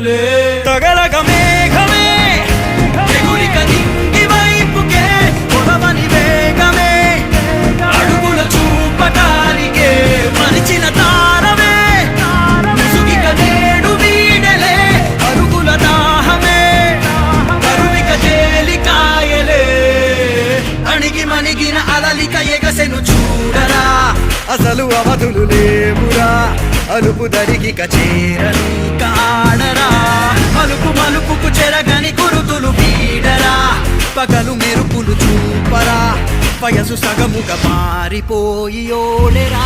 కనులే తగలగ మేఘమే ఎగురిక నింగి వైపుకే పొడవని వేగమే అడుగుల చూపటానికే మరిచిన తారమే ముసుగిక నేడు వీడలే అరుగుల దాహమే కరువిక తేలికాయలే అణిగి మణిగిన అలలిక ఎగసెను చూడరా అసలు అవధులు లేవురా అలుపు దరిగిక చేరని కాడరా మలుపు మలుపుకు చెరగని గురుతులు వీడరా పగలు మెరుపులు చూపరా వయసు సగముగా మారిపోయి ఓడెరా